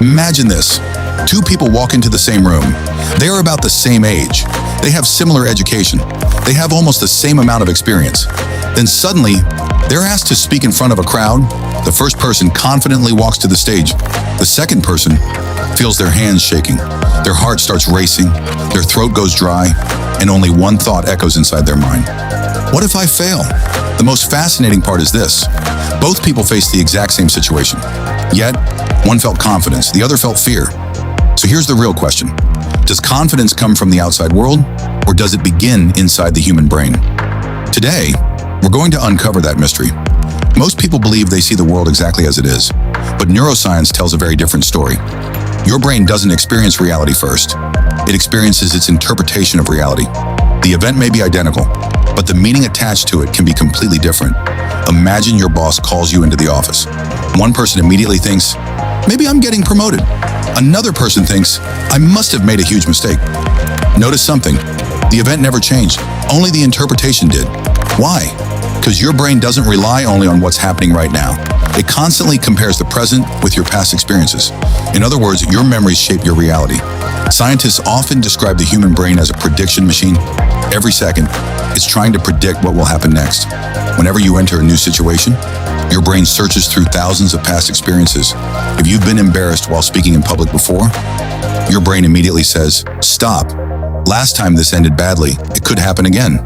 Imagine this. Two people walk into the same room. They are about the same age. They have similar education. They have almost the same amount of experience. Then suddenly, they're asked to speak in front of a crowd. The first person confidently walks to the stage. The second person feels their hands shaking. Their heart starts racing. Their throat goes dry. And only one thought echoes inside their mind. What if I fail? The most fascinating part is this. Both people face the exact same situation. Yet, one felt confidence, the other felt fear. So here's the real question. Does confidence come from the outside world, or does it begin inside the human brain? Today, we're going to uncover that mystery. Most people believe they see the world exactly as it is, but neuroscience tells a very different story. Your brain doesn't experience reality first. It experiences its interpretation of reality. The event may be identical, but the meaning attached to it can be completely different. Imagine your boss calls you into the office. One person immediately thinks, maybe I'm getting promoted. Another person thinks, I must have made a huge mistake. Notice something. The event never changed. Only the interpretation did. Why? Because your brain doesn't rely only on what's happening right now. It constantly compares the present with your past experiences. In other words, your memories shape your reality. Scientists often describe the human brain as a prediction machine. Every second, it's trying to predict what will happen next. Whenever you enter a new situation, your brain searches through thousands of past experiences. If you've been embarrassed while speaking in public before, your brain immediately says, stop. Last time this ended badly, it could happen again.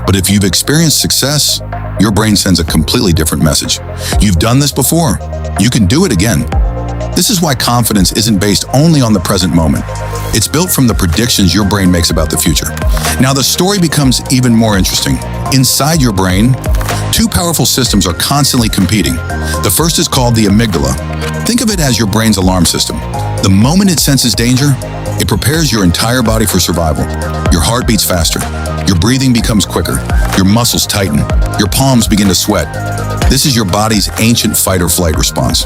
But if you've experienced success, your brain sends a completely different message. You've done this before. You can do it again. This is why confidence isn't based only on the present moment. It's built from the predictions your brain makes about the future. Now the story becomes even more interesting. Inside your brain, two powerful systems are constantly competing. The first is called the amygdala. Think of it as your brain's alarm system. The moment it senses danger, it prepares your entire body for survival. Your heart beats faster. Your breathing becomes quicker. Your muscles tighten. Your palms begin to sweat. This is your body's ancient fight or flight response.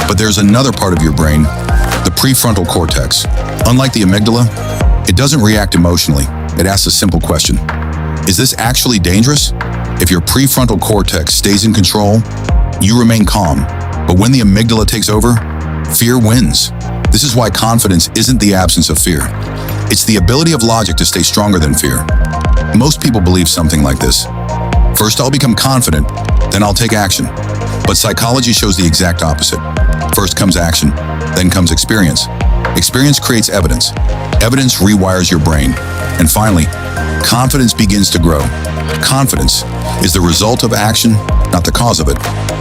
But there's another part of your brain, the prefrontal cortex. Unlike the amygdala, it doesn't react emotionally. It asks a simple question. Is this actually dangerous? If your prefrontal cortex stays in control, you remain calm. But when the amygdala takes over, fear wins. This is why confidence isn't the absence of fear. It's the ability of logic to stay stronger than fear. Most people believe something like this. First, I'll become confident, then I'll take action. But psychology shows the exact opposite. First comes action, then comes experience. Experience creates evidence. Evidence rewires your brain. And finally, confidence begins to grow. Confidence is the result of action, not the cause of it.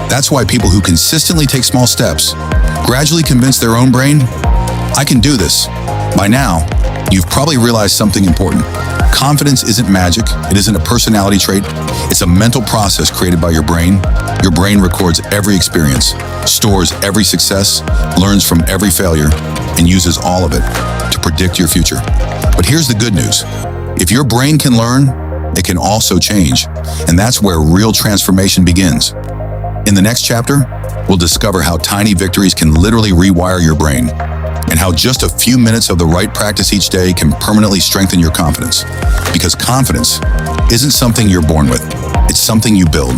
That's why people who consistently take small steps gradually convince their own brain, I can do this. By now, you've probably realized something important. Confidence isn't magic. It isn't a personality trait. It's a mental process created by your brain. Your brain records every experience, stores every success, learns from every failure, and uses all of it to predict your future. But here's the good news. If your brain can learn, it can also change. And that's where real transformation begins. In the next chapter, we'll discover how tiny victories can literally rewire your brain, and how just a few minutes of the right practice each day can permanently strengthen your confidence. Because confidence isn't something you're born with, it's something you build.